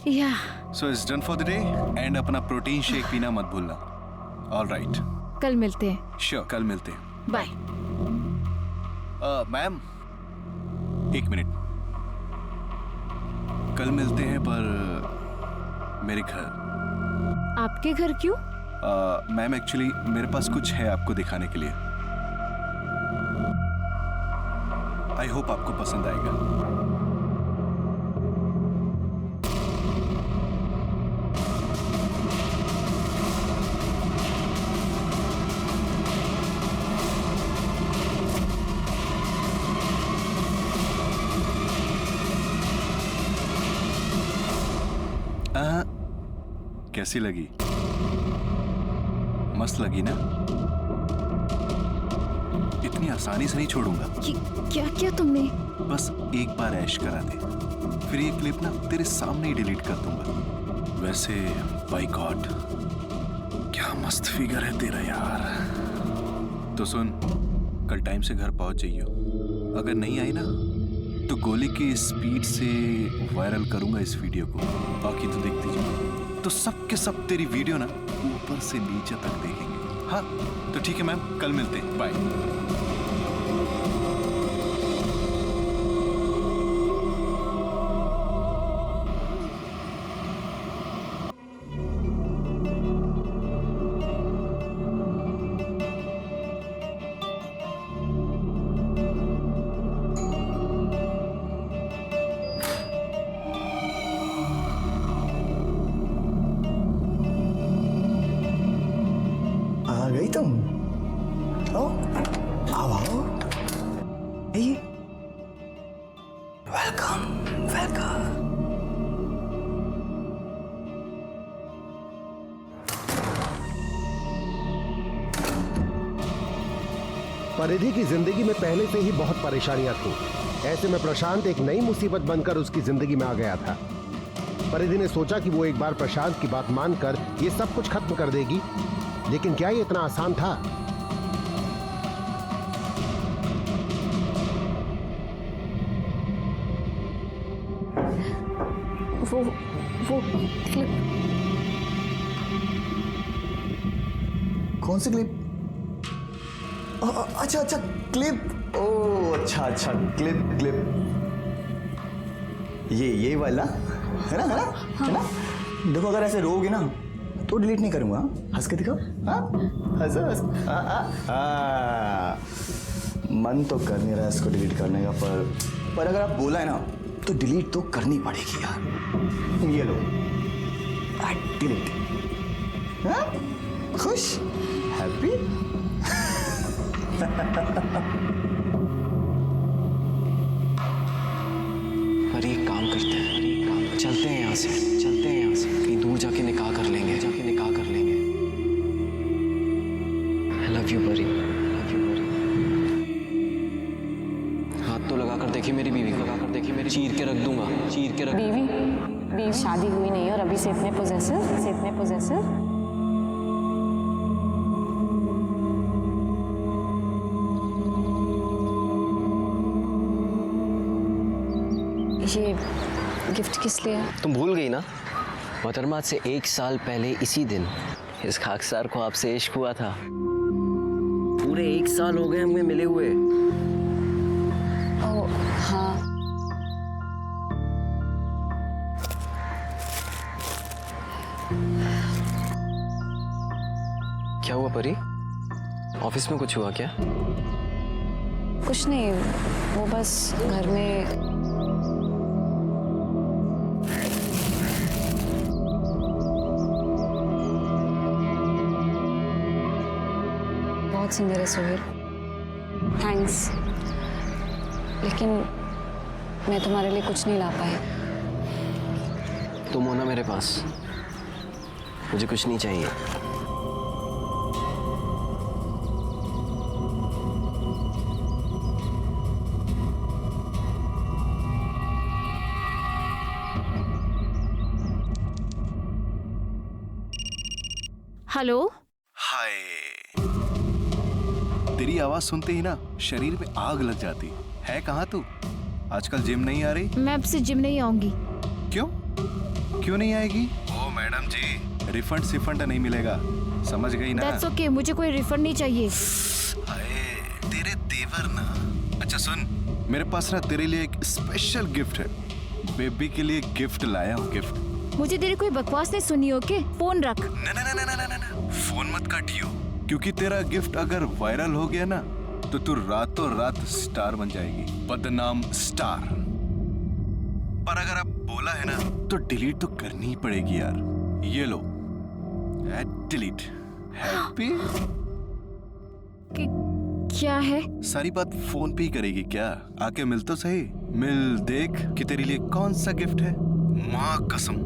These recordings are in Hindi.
या so it's done for the day and अपना प्रोटीन शेक पीना मत भूलना। ऑल राइट, कल मिलते हैं। श्योर, कल मिलते हैं। बाय। मैम एक मिनट, कल मिलते हैं पर मेरे घर। आपके घर क्यों? मैम एक्चुअली मेरे पास कुछ है आपको दिखाने के लिए। आई होप आपको पसंद आएगा। कैसी लगी? मस्त लगी ना? इतनी आसानी से नहीं छोड़ूंगा। क्या किया तुमने? बस एक बार ऐश करा दे, फिर ये क्लिप ना तेरे सामने ही डिलीट कर दूंगा। वैसे बाय गॉड क्या मस्त फिगर है तेरा यार। तो सुन, कल टाइम से घर पहुंच जाइयो। अगर नहीं आई ना तो गोली की स्पीड से वायरल करूंगा इस वीडियो को। बाकी तो देखते जाओ। तो सब के सब तेरी वीडियो ना ऊपर से नीचे तक देखेंगे। हाँ तो ठीक है मैम, कल मिलते हैं। बाय। आ गई तुम? आओ आओ आओ। Welcome welcome. परिधि की जिंदगी में पहले से ही बहुत परेशानियां थी। ऐसे में प्रशांत एक नई मुसीबत बनकर उसकी जिंदगी में आ गया था। परिधि ने सोचा कि वो एक बार प्रशांत की बात मानकर ये सब कुछ खत्म कर देगी, लेकिन क्या ये इतना आसान था? वो क्लिप। कौन सी क्लिप? अच्छा अच्छा क्लिप। ओ अच्छा अच्छा क्लिप क्लिप। ये वाला है ना? है ना? देखो अगर ऐसे रोओगे ना तो डिलीट नहीं करूंगा। हंस के दिखाओ। हाँ हंस हंस। मन तो कर नहीं रहा इसको डिलीट करने का, पर अगर आप बोला है ना तो डिलीट तो करनी पड़ेगी यार। ये लो डिलीट। हाँ खुश हैप्पी। पर एक काम करते हैं, चलते हैं यहाँ से, कहीं दूर जाके निकाह कर लेंगे। I love you परी। हाथ तो लगा कर देखिए मेरी बीवी को, चीर के रख दूंगा। बीवी शादी हुई नहीं और अभी से इतने पोजेसिव। ये गिफ्ट किस लिए है? तुम भूल गई ना? मोहतरमा से 1 साल पहले इसी दिन इस खाकसार को आपसे इश्क हुआ था। पूरे 1 साल हो गए हमें मिले हुए। ओ हाँ। क्या हुआ परी? ऑफिस में कुछ हुआ क्या? कुछ नहीं, वो बस घर में बहुत सुंदर है सोहेल। थैंक्स, लेकिन मैं तुम्हारे लिए कुछ नहीं ला पाई। तुम हो ना मेरे पास, मुझे कुछ नहीं चाहिए। हेलो। हाय। तेरी आवाज सुनते ही ना शरीर में आग लग जाती है। कहाँ तू? आजकल जिम नहीं आ रही? मैं अब से जिम नहीं आऊंगी। क्यों? क्यों नहीं आएगी? ओ मैडम जी, रिफंड सिफंड नहीं मिलेगा, समझ गई ना? दैट्स ओके, मुझे कोई रिफंड नहीं चाहिए। अरे तेरे तेवर ना। अच्छा सुन, मेरे पास ना तेरे लिए एक स्पेशल गिफ्ट है। बेबी के लिए गिफ्ट लाया हूँ, गिफ्ट। मुझे तेरी कोई बकवास नहीं सुनी, ओके? फोन रख। ना ना ना ना ना ना ना, फोन मत काटियो, क्योंकि तेरा गिफ्ट अगर वायरल हो गया ना तो तू रातों रात स्टार बन जाएगी, बदनाम स्टार। पर अगर आप बोला है ना तो डिलीट तो करनी ही पड़ेगी यार। ये लो, डिलीट। हैप्पी? क्या है? सारी बात फोन पे ही करेगी क्या? आके मिल तो सही, मिल, देख कि तेरे लिए कौन सा गिफ्ट है। माँ कसम,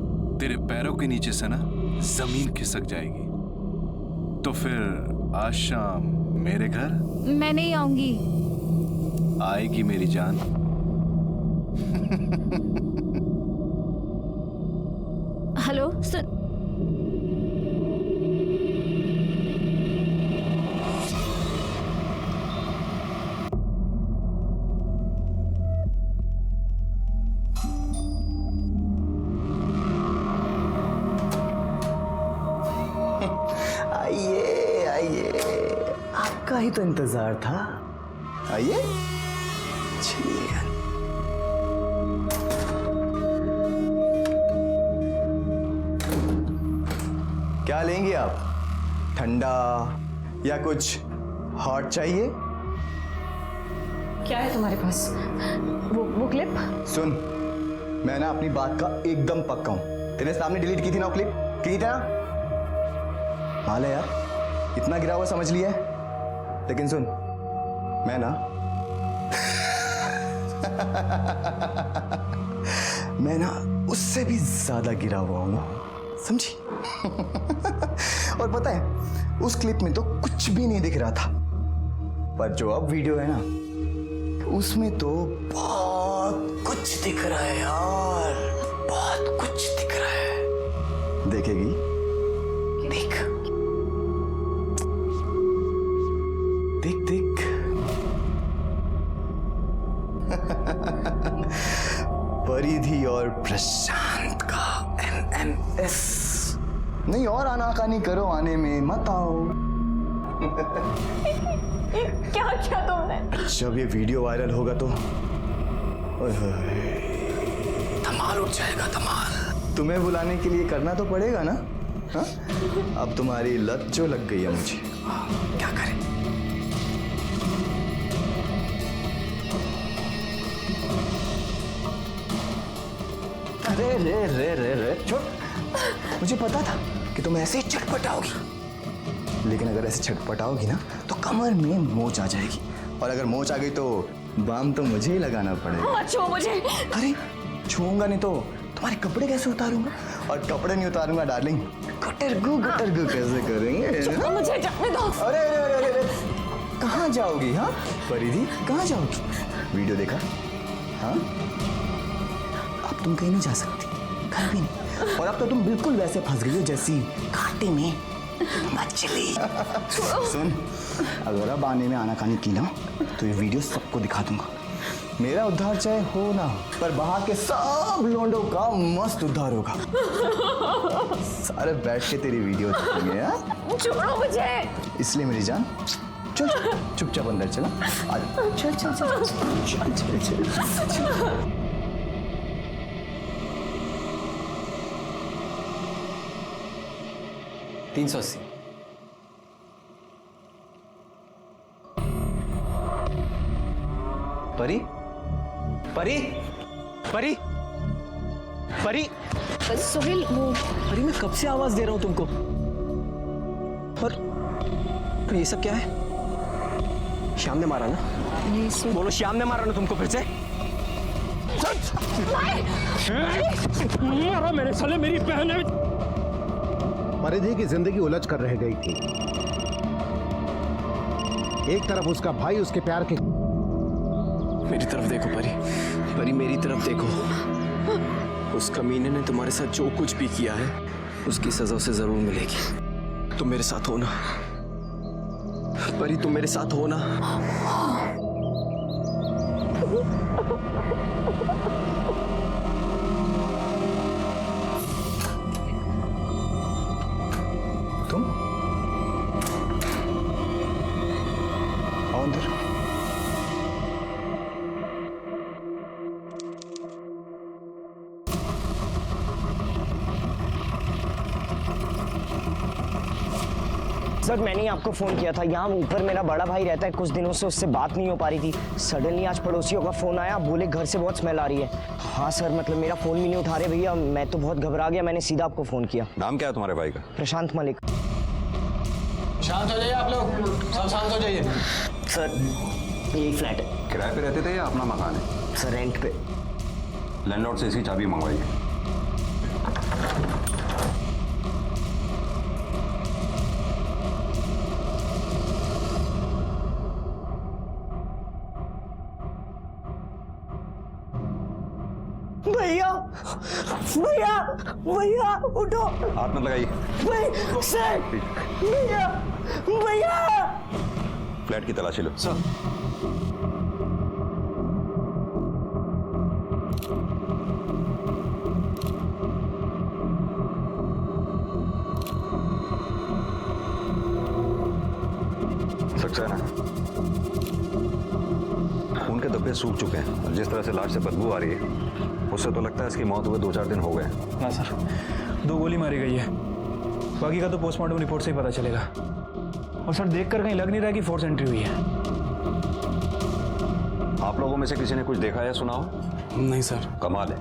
तेरे पैरों के नीचे से ना जमीन खिसक जाएगी। तो फिर आज शाम मेरे घर? मैं नहीं आऊंगी। आएगी मेरी जान। हेलो, सुन। आइए आइए, आपका ही तो इंतजार था। आइए, चलिए। क्या लेंगे आप? ठंडा या कुछ हॉट चाहिए? क्या है तुम्हारे पास? वो क्लिप? सुन, मैं ना अपनी बात का एकदम पक्का हूं। तेरे सामने डिलीट की थी ना वो क्लिप, की थी ना? हाल है यार, इतना गिरा हुआ समझ लिया है। लेकिन सुन, मैं ना मैं ना उससे भी ज्यादा गिरा हुआ हूं, समझी? और पता है, उस क्लिप में तो कुछ भी नहीं दिख रहा था, पर जो अब वीडियो है ना, उसमें तो बहुत कुछ दिख रहा है यार, बहुत कुछ दिख रहा है। देखेगी? देख देख देख। परिधि और प्रशांत का MMS। नहीं और आनाकानी करो, आने में मत आओ। क्या क्या तुमने? जब ये वीडियो वायरल होगा तो ओए होए, धमाल उठ जाएगा, धमाल। तुम्हें बुलाने के लिए करना तो पड़ेगा ना? हाँ? अब तुम्हारी लत जो लग गई है मुझे, क्या करें? अरे रे रे रे रे छोड़। मुझे पता था कि तुम ऐसे ही छटपटाओगी, लेकिन अगर ऐसे छटपटाओगी ना तो कमर में मोच आ जाएगी, और अगर मोच आ गई तो बाम तो मुझे ही लगाना पड़ेगा। छो मुझे। अरे छूऊंगा नहीं तो तुम्हारे कपड़े कैसे उतारूंगा? और कपड़े नहीं उतारूंगा डार्लिंग, गटरगू कैसे करेंगे? मुझे जाने दो। अरे अरे अरे अरे, अरे। कहाँ जाओगी? हाँ परिधि, कहाँ जाओगी? वीडियो देखा? हाँ, अब तुम कहीं नहीं जा सकती, घर भी नहीं। और अब तो तुम बिल्कुल वैसे फंस गई हो जैसी कांटे में मछली। सुन, अगर अब आने में आनाकानी की ना तो ये वीडियो सबको दिखा दूंगा। मेरा उद्धार चाहे हो ना हो, पर बाहर के सब लोंडों का मस्त उद्धार होगा। सारे बैठ के तेरी वीडियो देखेंगे। हाँ? छोड़ो मुझे। इसलिए मेरी जान, चल चुपचाप अंदर चला। चल चल चल चल चल चल चल। 380। परी परी परी परी सोहेल, वो परी, मैं कब से आवाज दे रहा हूं तुमको, और ये सब क्या है? श्याम ने मारा ना? नहीं, बोलो, श्याम ने मारा ना तुमको फिर से? मारा मेरे साले, मेरी बहन है। परिधि की जिंदगी उलझ कर रह गई थी। एक तरफ उसका भाई उसके प्यार के। मेरी तरफ देखो परी, परी मेरी तरफ देखो। उस कमीने ने तुम्हारे साथ जो कुछ भी किया है उसकी सजा उसे जरूर मिलेगी। तुम मेरे साथ हो ना परी, तुम मेरे साथ हो ना? सर मैंने ही आपको फ़ोन किया था। यहाँ ऊपर मेरा बड़ा भाई रहता है, कुछ दिनों से उससे बात नहीं हो पा रही थी। सडनली आज पड़ोसियों का फ़ोन आया, बोले घर से बहुत स्मेल आ रही है। हाँ सर, मतलब मेरा फ़ोन भी नहीं उठा रहे भैया, मैं तो बहुत घबरा गया, मैंने सीधा आपको फ़ोन किया। नाम क्या है तुम्हारे भाई का? प्रशांत मलिक। शांत हो जाइए आप लोग, सब शांत हो जाइए। सर यही फ्लैट है। किराए पे रहते थे या अपना मकान है? सर रेंट पे। लैंडलॉर्ड से इसकी चाबी मंगवाइए। भैया भैया भैया उठो। हाथ मत लगाइए। भैया सर, भैया भैया। फ्लैट की तलाशी लो। सर सक्सेना, खून के धब्बे सूख चुके हैं और जिस तरह से लाश से बदबू आ रही है उससे तो लगता है इसकी मौत हुए 2-4 दिन हो गए। ना सर, 2 गोली मारी गई है, बाकी का तो पोस्टमार्टम रिपोर्ट से ही पता चलेगा। और सर देखकर कहीं लग नहीं रहा कि फोर्स एंट्री हुई है। आप लोगों में से किसी ने कुछ देखा या सुना हो? नहीं सर। कमाल है,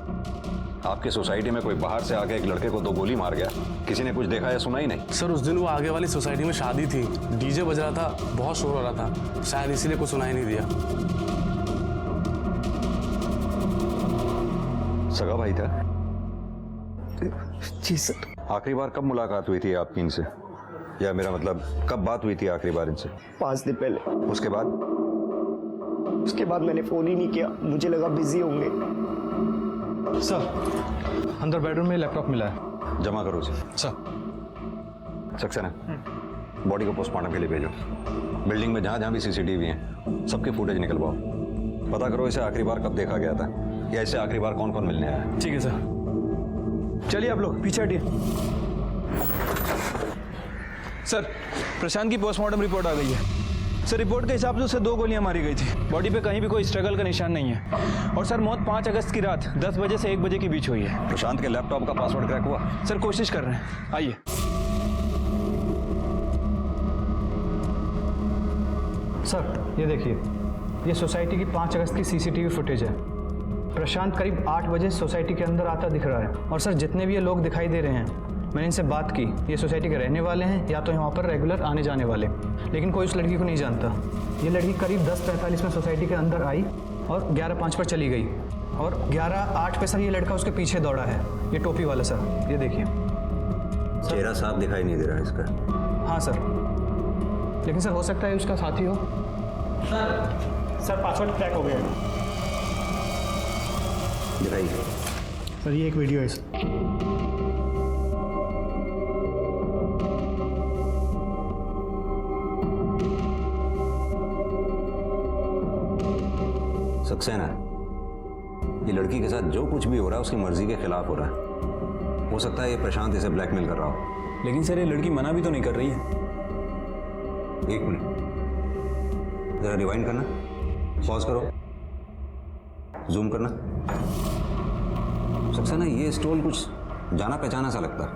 आपकी सोसाइटी में कोई बाहर से आके एक लड़के को 2 गोली मार गया, किसी ने कुछ देखा या सुना ही नहीं? सर उस दिन वो आगे वाली सोसाइटी में शादी थी, डीजे बज रहा था, बहुत शोर हो रहा था, शायद इसीलिए कुछ सुनाई नहीं दिया। सगा भाई था? जी सर। आखिरी बार कब मुलाकात हुई थी आपकी इनसे, या मेरा मतलब कब बात हुई थी आखिरी बार इनसे? 5 दिन पहले। उसके बाद मैंने फ़ोन ही नहीं किया, मुझे लगा बिजी होंगे। सर अंदर बेडरूम में लैपटॉप मिला है। जमा करो उसे। सर सक्सेना, बॉडी को पोस्टमार्टम के लिए भेजो। बिल्डिंग में जहाँ जहाँ भी सीसीटीवी हैं सबके फुटेज निकलवाओ। पता करो इसे आखिरी बार कब देखा गया था, या इसे आखिरी बार कौन कौन मिलने आया। ठीक है सर, चलिए आप लोग पीछे हटिए। सर प्रशांत की पोस्टमार्टम रिपोर्ट आ गई है। सर रिपोर्ट के हिसाब से उसे 2 गोलियां मारी गई थी, बॉडी पे कहीं भी कोई स्ट्रगल का निशान नहीं है। और सर मौत 5 अगस्त की रात 10 बजे से 1 बजे के बीच हुई है। प्रशांत के लैपटॉप का पासवर्ड क्रैक हुआ? सर कोशिश कर रहे हैं, आइए। सर ये देखिए, ये सोसाइटी की 5 अगस्त की सीसीटीवी फुटेज है। प्रशांत करीब 8 बजे सोसाइटी के अंदर आता दिख रहा है। और सर जितने भी ये लोग दिखाई दे रहे हैं, मैंने इनसे बात की, ये सोसाइटी के रहने वाले हैं या तो यहाँ पर रेगुलर आने जाने वाले, लेकिन कोई उस लड़की को नहीं जानता। ये लड़की करीब 10:45 में सोसाइटी के अंदर आई और 11:05 पर चली गई, और 11:08 पे सर ये लड़का उसके पीछे दौड़ा है, ये टोपी वाला सर, ये देखिए। चेहरा साफ दिखाई नहीं दे रहा है इसका। हाँ सर, लेकिन सर हो सकता है उसका साथी हो। सर पासवर्ड क्रैक हो गया है। दिखाइए। सर ये एक वीडियो है सर। सक्सेना, ये लड़की के साथ जो कुछ भी हो रहा है उसकी मर्जी के खिलाफ हो रहा है। हो सकता है ये प्रशांत इसे ब्लैकमेल कर रहा हो। लेकिन सर ये लड़की मना भी तो नहीं कर रही है। 1 मिनट, जरा रिवाइंड करना, पॉज करो, जूम करना। सक्सेना, ये स्टोल कुछ जाना पहचाना सा लगता है।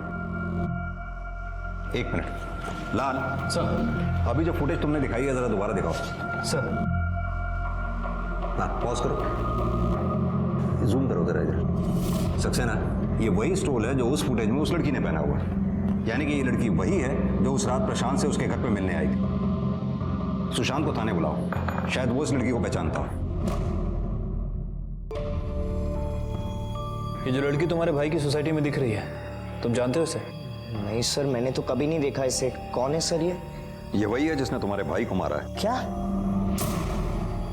1 मिनट, लाल सर। अभी जो फुटेज तुमने दिखाई है जरा दोबारा दिखाओ। सर हाँ, पॉज करो, जूम करो जरा इधर। सक्सेना, ये वही स्टोल है जो उस फुटेज में उस लड़की ने पहना हुआ है, यानी कि ये लड़की वही है जो उस रात प्रशांत से उसके घर पे मिलने आई थी। सुशांत को थाने बुलाओ, शायद वो इस लड़की को पहचानता हो। ये जो लड़की तुम्हारे भाई की सोसाइटी में दिख रही है, तुम जानते हो इसे? नहीं सर, मैंने तो कभी नहीं देखा इसे। कौन है सर ये? ये वही है जिसने तुम्हारे भाई को मारा है। क्या?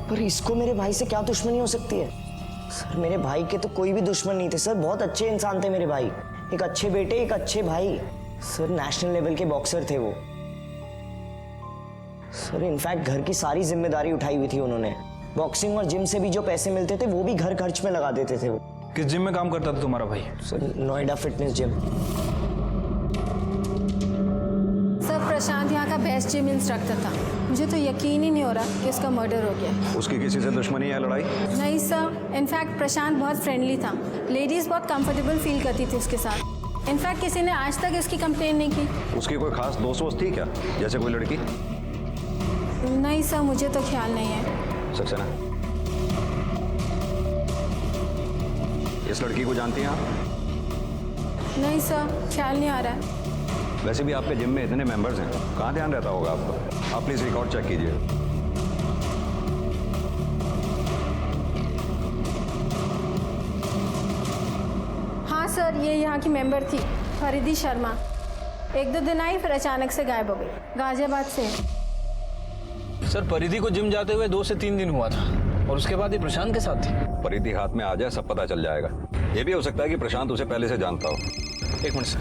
पर इसको मेरे भाई से क्या दुश्मनी हो सकती है? सर मेरे भाई के तो कोई भी दुश्मन नहीं थे सर, बहुत अच्छे इंसान थे मेरे भाई, एक अच्छे बेटे, एक अच्छे भाई। सर नेशनल लेवल के बॉक्सर थे वो। सर इनफैक्ट घर की सारी जिम्मेदारी उठाई हुई थी उन्होंने। बॉक्सिंग और जिम से भी जो पैसे मिलते थे वो भी घर खर्च में लगा देते थे वो। किस जिम में काम करता था तुम्हारा भाई? Sir Noida fitness gym. Sir Prashant यहाँ का बेस्ट जिम इंस्ट्रक्टर था। मुझे तो यकीन ही नहीं हो रहा कि उसका मर्डर हो गया। उसकी किसी से दुश्मनी है, लड़ाई? नहीं सर, इनफैक्ट प्रशांत बहुत फ्रेंडली था, लेडीज़ बहुत कंफर्टेबल फील करती थी उसके साथ। इनफैक्ट किसी ने आज तक इसकी कंप्लेन नहीं की। उसकी कोई खास दोस्त वोस्त थी क्या, जैसे कोई लड़की? नहीं सर, मुझे तो ख्याल नहीं है। सक्सेना, इस लड़की को जानती हैं आप? नहीं सर, ख्याल नहीं आ रहा है। वैसे भी आपके जिम में इतने मेंबर्स हैं, कहाँ ध्यान रहता होगा आपका? आप प्लीज रिकॉर्ड चेक कीजिए। हाँ सर, ये यहाँ की मेंबर थी, फरीदी शर्मा। 1-2 दिन आई, फिर अचानक से गायब हो गई। गाजियाबाद से। सर परिधि को जिम जाते हुए 2 से 3 दिन हुआ था और उसके बाद ये प्रशांत के साथ थी। परिधि हाथ में आ जाए सब पता चल जाएगा। ये भी हो सकता है कि प्रशांत उसे पहले से जानता हो। 1 मिनट सर।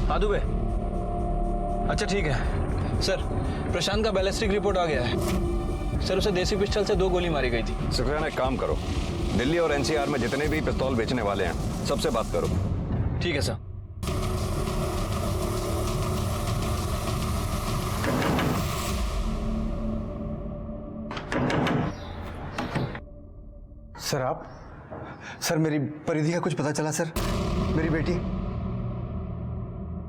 हाँ दुबे, अच्छा ठीक है सर। प्रशांत का बैलिस्टिक रिपोर्ट आ गया है सर। उसे देसी पिस्टल से 2 गोली मारी गई थी। सक्सेना, एक काम करो, दिल्ली और एनसीआर में जितने भी पिस्तौल बेचने वाले हैं सबसे बात करो। ठीक है सर। सर आप, सर मेरी परिधि का कुछ पता चला सर? मेरी बेटी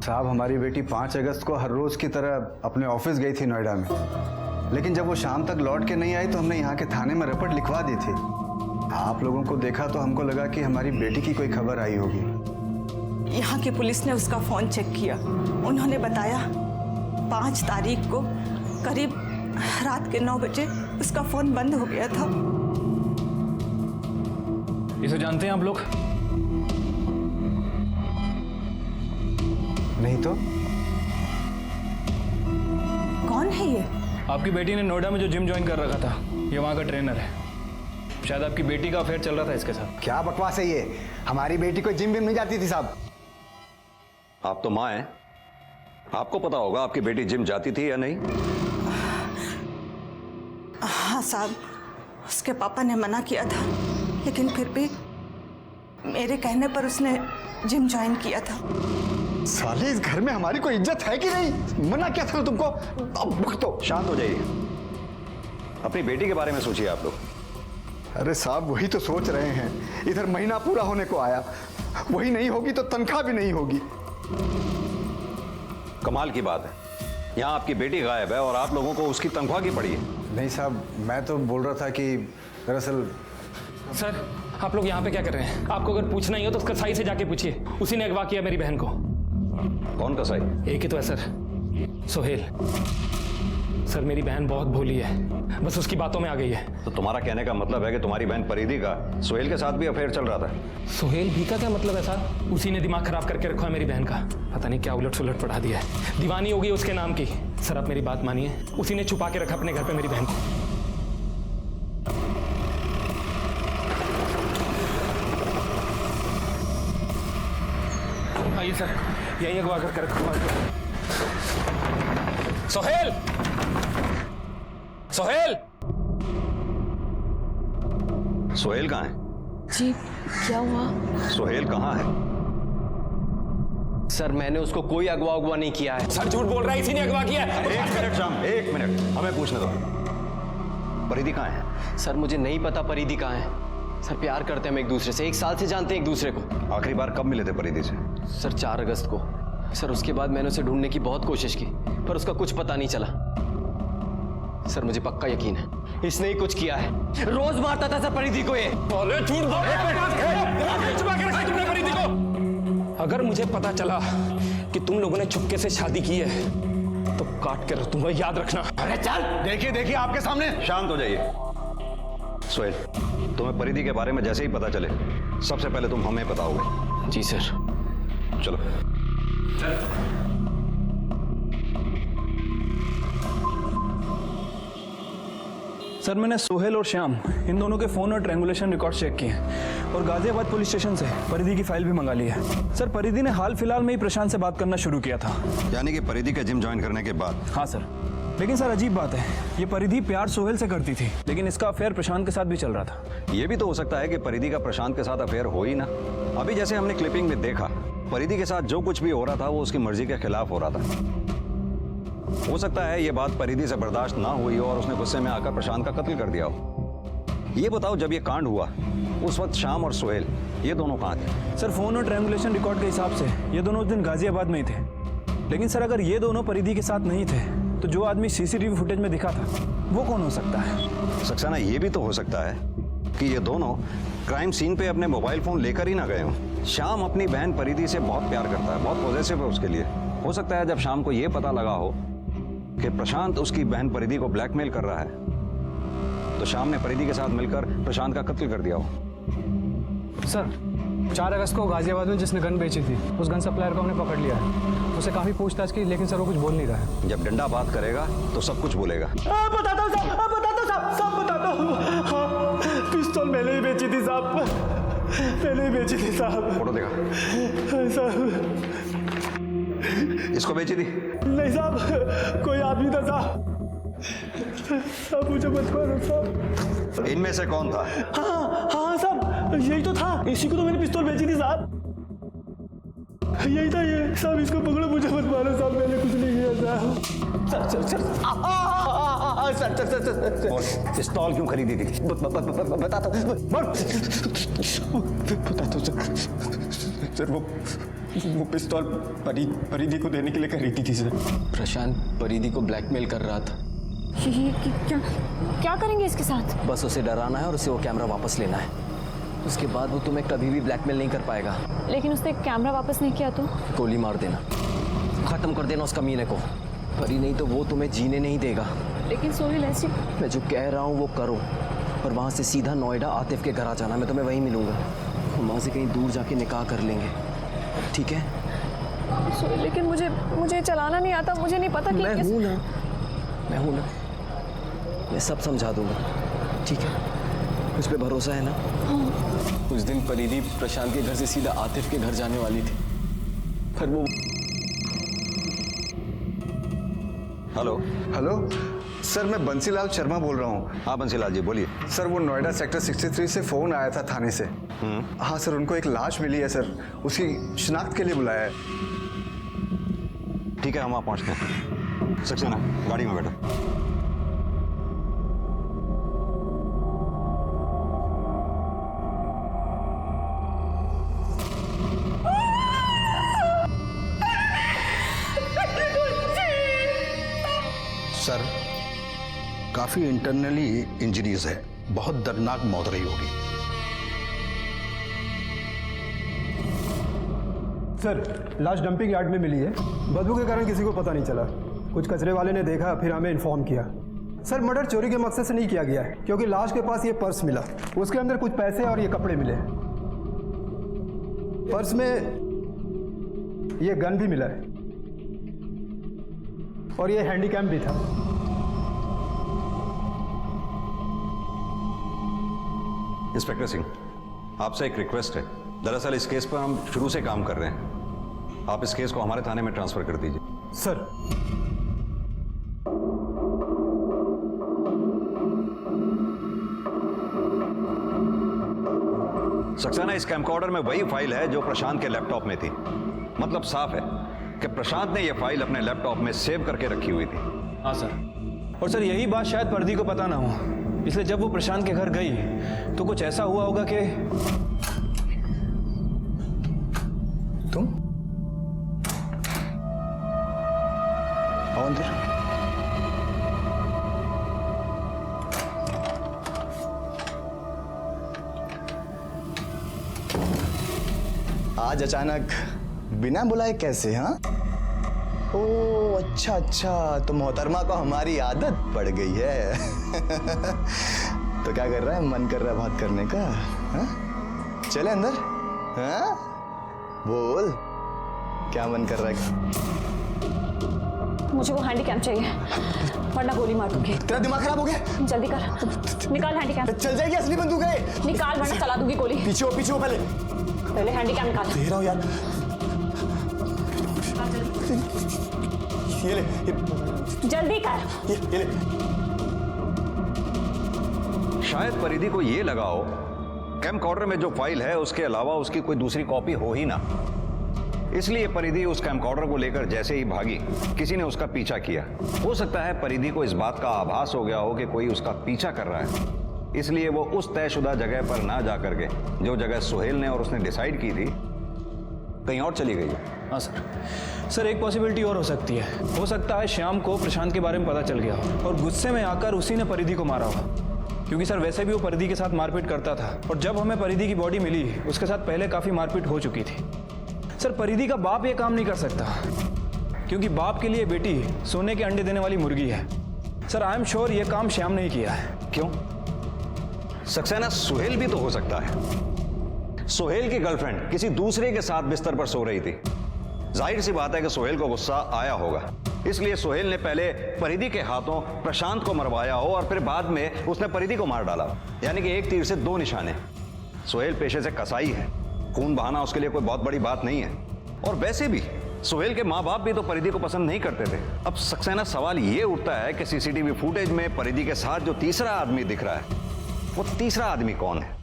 साहब, हमारी बेटी 5 अगस्त को हर रोज की तरह अपने ऑफिस गई थी नोएडा में, लेकिन जब वो शाम तक लौट के नहीं आई तो हमने यहाँ के थाने में रिपोर्ट लिखवा दी थी। आप लोगों को देखा तो हमको लगा कि हमारी बेटी की कोई खबर आई होगी। यहाँ की पुलिस ने उसका फोन चेक किया। उन्होंने बताया 5 तारीख को करीब रात के 9 बजे उसका फोन बंद हो गया था। इसे जानते हैं आप लोग? नहीं तो कौन है ये? आपकी बेटी ने नोएडा में जो जिम ज्वाइन कर रखा था, ये वहाँ का ट्रेनर है। शायद आपकी बेटी का अफेयर चल रहा था इसके साथ। क्या बकवास है ये? हमारी बेटी को जिम भी नहीं जाती थी साहब। आप तो माँ हैं, आपको पता होगा आपकी बेटी जिम जाती थी या नहीं? हाँ साहब, उसके पापा ने मना किया था, लेकिन फिर भी मेरे कहने पर उसने जिम ज्वाइन किया था। साले, इस घर में हमारी कोई इज्जत है कि नहीं? मना क्या था तुमको? अब भुगतो। शांत हो जाइए, अपनी बेटी के बारे में सोचिए आप लोग। अरे साहब, वही तो सोच रहे हैं। इधर महीना पूरा होने को आया, वही नहीं होगी तो तनख्वाह भी नहीं होगी। कमाल की बात है, यहाँ आपकी बेटी गायब है और आप लोगों को उसकी तनख्वाह की पड़ी है। नहीं साहब, मैं तो बोल रहा था कि दरअसल। सर, आप लोग यहाँ पे क्या कर रहे हैं? आपको अगर पूछना ही हो तो उस कसाई से जाके पूछिए, उसी ने अगवा किया मेरी बहन को। कौन कसाई? एक ही तो है सर, सोहेल। सर मेरी बहन बहुत भोली है, बस उसकी बातों में आ गई है। तो तुम्हारा कहने का मतलब है कि तुम्हारी बहन परिधि का सोहेल के साथ भी अफेयर चल रहा था? सोहेल भी का क्या मतलब है सर? उसी ने दिमाग खराब करके रखा है मेरी बहन का। पता नहीं क्या उलट सुलट पढ़ा दिया है, दीवानी होगी उसके नाम की। सर आप मेरी बात मानिए, उसी ने छुपा के रखा अपने घर पे मेरी बहन को। आइए सर, यही अगवा कर रखा। सोहेल! सोहेल! सोहेल कहाँ है? जी, क्या हुआ? सोहेल कहाँ है? सर मैंने उसको कोई अगवा नहीं किया है। सर झूठ बोल रहा है, इसी ने अगवा किया है। 1 मिनट शाम, 1 मिनट, हमें पूछने दो। परिधि कहाँ है? सर मुझे नहीं पता परिधि कहाँ है। सर प्यार करते हैं हम एक दूसरे से, 1 साल से जानते हैं एक दूसरे को। आखिरी बार कब मिले थे परिधि से? सर 4 अगस्त को। सर उसके बाद मैंने उसे ढूंढने की बहुत कोशिश की, पर उसका कुछ पता नहीं चला। सर मुझे पक्का यकीन है इसने ही कुछ किया है। रोज मारता था सर परिधि को ये। झूठ बोल छुपा के रखा तुमने परिधि को। अगर मुझे पता चला कि तुम लोगों ने चुपके से शादी की है तो काट के रख दूंगा, याद रखना। अरे चल, देखिए देखिए आपके सामने। शांत हो जाइए। सोहेल, तुम्हें परिधि के बारे में जैसे ही पता चले सबसे पहले तुम हमें बताओगे। जी सर। चलो। सर मैंने सोहेल और श्याम इन दोनों के फोन और ट्रैंगुलेशन रिकॉर्ड चेक किए हैं और गाजियाबाद पुलिस स्टेशन से परिधि की फाइल भी मंगा ली है। सर परिधि ने हाल फिलहाल में ही प्रशांत से बात करना शुरू किया था। यानी कि परिधि का जिम ज्वाइन करने के बाद? हाँ सर, लेकिन सर अजीब बात है, ये परिधि प्यार सोहेल से करती थी, लेकिन इसका अफेयर प्रशांत के साथ भी चल रहा था। ये भी तो हो सकता है कि परिधि का प्रशांत के साथ अफेयर हो ही ना। अभी जैसे हमने क्लिपिंग में देखा, परिधि के साथ जो कुछ भी हो रहा था वो उसकी मर्जी के खिलाफ हो रहा था। हो सकता है ये बात परिधि से बर्दाश्त ना हुई हो और उसने गुस्से में आकर प्रशांत का कत्ल कर दिया हो। ये बताओ, जब ये कांड हुआ उस वक्त शाम और सोहेल ये दोनों कहाँ थे? सर फोन और ट्रायंगुलेशन रिकॉर्ड के हिसाब से ये दोनों उस दिन गाजियाबाद में ही थे। लेकिन सर अगर ये दोनों परिधि के साथ नहीं थे तो जो आदमी सीसीटीवी फुटेज में दिखा था वो कौन हो सकता है? सक्सेना, ये भी तो हो सकता है कि ये दोनों क्राइम सीन पे अपने मोबाइल फोन लेकर ही ना गए हों। शाम अपनी बहन परिधि से बहुत प्यार करता है, बहुत पॉजिटिव है उसके लिए। हो सकता है जब शाम को ये पता लगा हो कि प्रशांत उसकी बहन परिधि को ब्लैकमेल कर रहा है तो शाम ने परिधि के साथ मिलकर प्रशांत का कत्ल कर दिया हो। सर 4 अगस्त को गाजियाबाद में जिसने गन बेची थी उस गन सप्लायर को हमने पकड़ लिया है। उसे काफी पूछताछ की लेकिन सर वो कुछ बोल नहीं रहा है। जब डंडा बात करेगा तो सब कुछ बोलेगा। बताता हूँ साहब, बताता हूँ साहब, सब बताता हूँ। हाँ, पिस्तौल मैंने ही बेची थी साहब, मैंने ही बेची थी साहब। फोटो देखा साहब? इसको बेची थी? नहीं साहब, कोई आदमी था साहब। साहब मुझे मत मारो साहब। इनमें से कौन था? हाँ हाँ साहब, यही तो था, इसी को तो मैंने पिस्तौल बेची थी साहब। यही था ये साहब, इसको पकड़ो, मुझे मत मारो साहब, मैंने कुछ नहीं किया साहब। सर सर सर पिस्तौल क्यों खरीदी थी? बताता हूँ सर। वो पिस्तौल परिधि को देने के लिए खरीदी थी सर। प्रशांत परिधि को ब्लैकमेल कर रहा था। ये क्या करेंगे इसके साथ? बस उसे डराना है और उसे वो कैमरा वापस लेना है। उसके बाद वो तुम्हें कभी भी ब्लैकमेल नहीं कर पाएगा। लेकिन उसने कैमरा वापस नहीं किया तो? गोली मार देना, खत्म कर देना उस कमीने को। परी नहीं तो वो तुम्हें जीने नहीं देगा। लेकिन सोहेल ऐसी, मैं जो कह रहा हूँ वो करो और वहाँ से सीधा नोएडा आतिफ के घर आ जाना। मैं तुम्हें वहीं मिलूंगा। हम वहाँ से कहीं दूर जाके निकाह कर लेंगे, ठीक है? सोहेल लेकिन मुझे चलाना नहीं आता, मुझे नहीं पता कि मैं हूँ ना, मैं सब समझा दूंगा, ठीक है? मुझ पे भरोसा है ना? हाँ। उस दिन परिधि प्रशांत के घर से सीधा आतिफ के घर जाने वाली थी, पर वो। हेलो हेलो सर, मैं बंसीलाल शर्मा बोल रहा हूँ। हाँ बंसीलाल जी बोलिए। सर वो नोएडा सेक्टर 63 से फ़ोन आया था थाने से। हाँ सर, उनको एक लाश मिली है सर, उसकी शिनाख्त के लिए बुलाया है। ठीक है, हम वहाँ पहुँचते हैं। सक्सेना, गाड़ी में बैठो। सर काफी इंटरनली इंजरीज है, बहुत दर्दनाक मौत रही होगी। सर लाश डंपिंग यार्ड में मिली है। बदबू के कारण किसी को पता नहीं चला। कुछ कचरे वाले ने देखा, फिर हमें इन्फॉर्म किया। सर मर्डर चोरी के मकसद से नहीं किया गया है, क्योंकि लाश के पास ये पर्स मिला, उसके अंदर कुछ पैसे और ये कपड़े मिले। पर्स में ये गन भी मिला है और ये हैंडीकैम भी था। इंस्पेक्टर सिंह, आपसे एक रिक्वेस्ट है। दरअसल इस केस पर हम शुरू से काम कर रहे हैं। आप इस केस को हमारे थाने में ट्रांसफर कर दीजिए। सर सक्सेना, इस कैमकॉर्डर में वही फाइल है जो प्रशांत के लैपटॉप में थी। मतलब साफ है कि प्रशांत ने यह फाइल अपने लैपटॉप में सेव करके रखी हुई थी। हाँ सर, और सर यही बात शायद परिधि को पता ना हो, इसलिए जब वो प्रशांत के घर गई तो कुछ ऐसा हुआ होगा कि तुम आओ अंदर। आज अचानक बिना बुलाए कैसे? हाँ, ओ अच्छा अच्छा, तो मोहतरमा को हमारी आदत पड़ गई है। तो क्या कर रहा है? मन कर रहा है बात करने का? हाँ? चले अंदर। हाँ? बोल, क्या मन कर रहा है? मुझे वो हैंडीकैम चाहिए, वरना गोली मार दूंगी। तेरा दिमाग खराब हो गया? जल्दी कर, निकाल हैंडीकैम। चल जाएगी, असली बंदूक है। निकाल वरना चला दूंगी गोली। पीछे हो पहले हैंडीकैम निकाल। दे रहा हूं यार। ये ले, जल्दी कर। ये ले। शायद परिधि को ये लगा हो कैमकॉर्डर में जो फाइल है उसके अलावा उसकी कोई दूसरी कॉपी हो ही ना, इसलिए परिधि उस कैमकॉर्डर को लेकर जैसे ही भागी किसी ने उसका पीछा किया। हो सकता है परिधि को इस बात का आभास हो गया हो कि कोई उसका पीछा कर रहा है, इसलिए वो उस तयशुदा जगह पर ना जा करके जो जगह सुहेल ने और उसने डिसाइड की थी कहीं और चली गई है। हाँ सर, एक पॉसिबिलिटी और हो सकती है। हो सकता है श्याम को प्रशांत के बारे में पता चल गया हो और गुस्से में आकर उसी ने परिधि को मारा हो, क्योंकि सर वैसे भी वो परिधि के साथ मारपीट करता था और जब हमें परिधि की बॉडी मिली उसके साथ पहले काफ़ी मारपीट हो चुकी थी। सर परिधि का बाप ये काम नहीं कर सकता, क्योंकि बाप के लिए बेटी सोने के अंडे देने वाली मुर्गी है। सर आई एम श्योर ये काम श्याम ने ही किया है। क्यों? सक्सेना, सुहेल भी तो हो सकता है। सुहेल की गर्लफ्रेंड किसी दूसरे के साथ बिस्तर पर सो रही थी। जाहिर सी बात है कि सुहेल को गुस्सा आया होगा, इसलिए सुहेल ने पहले परिधि के हाथों प्रशांत को मरवाया हो और फिर बाद में उसने परिधि को मार डाला। यानी कि एक तीर से दो निशाने। सुहेल पेशे से कसाई है, खून बहाना उसके लिए कोई बहुत बड़ी बात नहीं है। और वैसे भी सुहेल के माँ बाप भी तो परिधि को पसंद नहीं करते थे। अब सक्सेना, सवाल ये उठता है कि सीसीटीवी फुटेज में परिधि के साथ जो तीसरा आदमी दिख रहा है, वो तीसरा आदमी कौन है?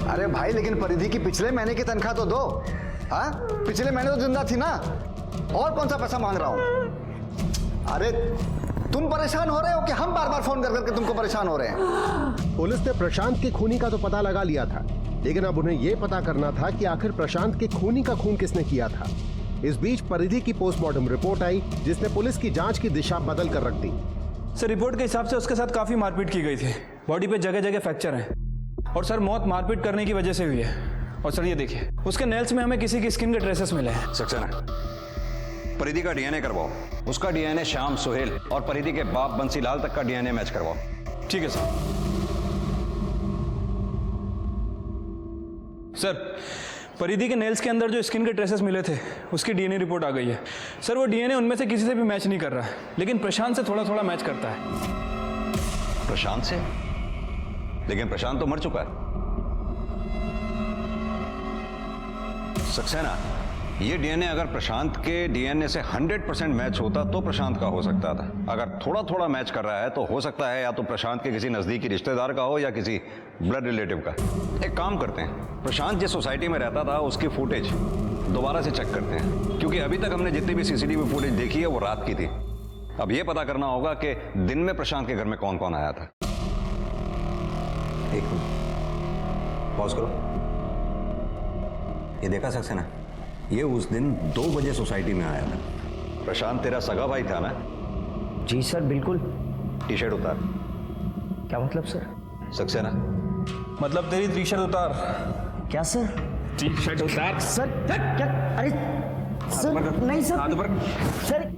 अरे भाई, लेकिन परिधि की पिछले महीने की तनख्वाह तो दो। हाँ, पिछले महीने तो जिंदा थी ना, और कौन सा पैसा मांग रहा हूं? अरे तुम परेशान हो रहे हो कि हम बार बार फोन कर करके तुमको परेशान हो रहे हैं? पुलिस ने प्रशांत के खूनी का तो पता लगा लिया था, लेकिन अब उन्हें यह पता करना था कि आखिर प्रशांत के खूनी का खून किसने किया था। इस बीच परिधि की पोस्टमार्टम रिपोर्ट आई, जिसने पुलिस की जांच की दिशा बदल कर रख दी। सर रिपोर्ट के हिसाब से उसके साथ काफी मारपीट की गई थी। बॉडी पे जगह जगह फ्रैक्चर है और सर मौत मारपीट करने की वजह से हुई है। और सर ये देखिए, उसके नेल्स में हमें किसी की स्किन के ट्रेसेस मिले हैं। सक्सेना, परिधि का डीएनए करवाओ। उसका डीएनए श्याम, सुहेल और परिधि के बाप बंसीलाल तक का डीएनए मैच करवाओ। ठीक है सर। सर परिधि के नेल्स के अंदर जो स्किन के ट्रेसेस मिले थे उसकी डीएनए रिपोर्ट आ गई है। सर वो डीएनए उनमें से किसी से भी मैच नहीं कर रहा है, लेकिन प्रशांत से थोड़ा थोड़ा मैच करता है। प्रशांत से? लेकिन प्रशांत तो मर चुका है। सक्सेना, ये डीएनए अगर प्रशांत के डीएनए से 100% मैच होता तो प्रशांत का हो सकता था। अगर थोड़ा थोड़ा मैच कर रहा है तो हो सकता है या तो प्रशांत के किसी नजदीकी रिश्तेदार का हो या किसी ब्लड रिलेटिव का। एक काम करते हैं, प्रशांत जिस सोसाइटी में रहता था उसकी फुटेज दोबारा से चेक करते हैं, क्योंकि अभी तक हमने जितनी भी सीसीटीवी फुटेज देखी है वो रात की थी। अब ये पता करना होगा कि दिन में प्रशांत के घर में कौन कौन आया था। एक मिनट पॉज करो। ये देखा सक्सेना, ये उस दिन 2 बजे सोसाइटी में आया था। प्रशांत तेरा सगा भाई था ना? जी सर, बिल्कुल। टी शर्ट उतार। क्या मतलब सर? सक्सेना, मतलब तेरी टी शर्ट उतार। क्या सर? टी शर्ट उतार। सर क्या? अरे सर नहीं सर, सर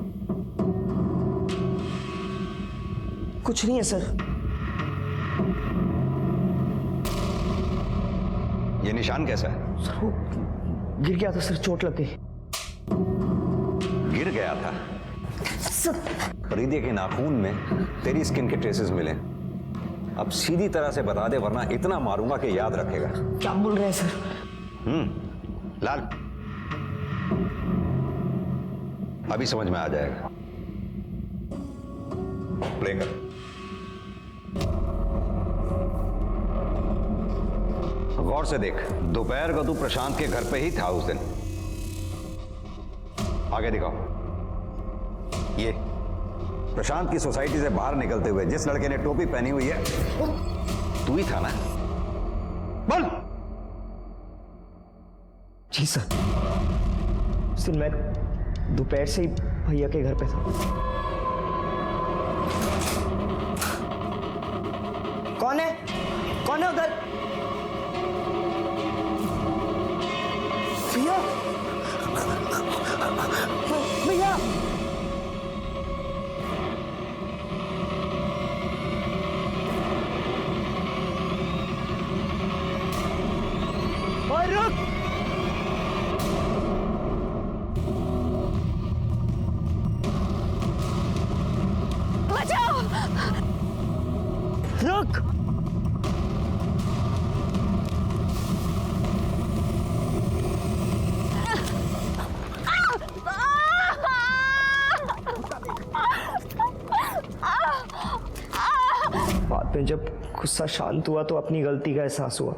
कुछ नहीं है सर। ये निशान कैसा है? सर वो गिर गया था सर, चोट लग गई। गिर गया था? सर परिधि के नाखून में तेरी स्किन के ट्रेसेस मिले। अब सीधी तरह से बता दे, वरना इतना मारूंगा कि याद रखेगा। क्या बोल रहे हैं सर? लाल, अभी समझ में आ जाएगा। प्ले कर। गौर से देख, दोपहर को तू प्रशांत के घर पे ही था उस दिन। आगे दिखाओ। ये प्रशांत की सोसाइटी से बाहर निकलते हुए जिस लड़के ने टोपी पहनी हुई है तू ही था ना? बोल। जी सर, उस दिन मैं दोपहर से ही भैया के घर पे था। कौन है? कौन है उधर? भैया, भैया, और रुक। बचाओ! रुक। बाद में जब गुस्सा शांत हुआ तो अपनी गलती का एहसास हुआ।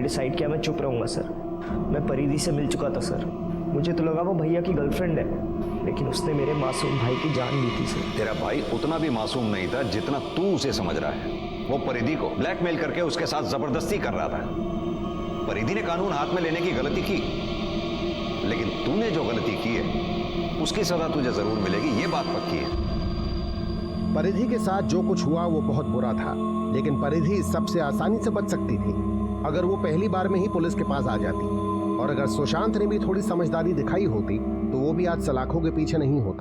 डिसाइड किया मैं चुप रहूंगा सर। मैं परिधि से मिल चुका था सर, मुझे तो लगा वो भैया की गर्लफ्रेंड है, लेकिन उसने मेरे मासूम भाई की जान ली थी सर। तेरा भाई उतना भी मासूम नहीं था जितना तू उसे समझ रहा है। वो परिधि को ब्लैकमेल करके उसके साथ जबरदस्ती कर रहा था। परिधि ने कानून हाथ में लेने की गलती की, लेकिन तूने जो गलती की है उसकी सजा तुझे जरूर मिलेगी, ये बात पक्की है। परिधि के साथ जो कुछ हुआ वो बहुत बुरा था, लेकिन परिधि सबसे आसानी से बच सकती थी अगर वो पहली बार में ही पुलिस के पास आ जाती, और अगर सुशांत ने भी थोड़ी समझदारी दिखाई होती तो वो भी आज सलाखों के पीछे नहीं होता।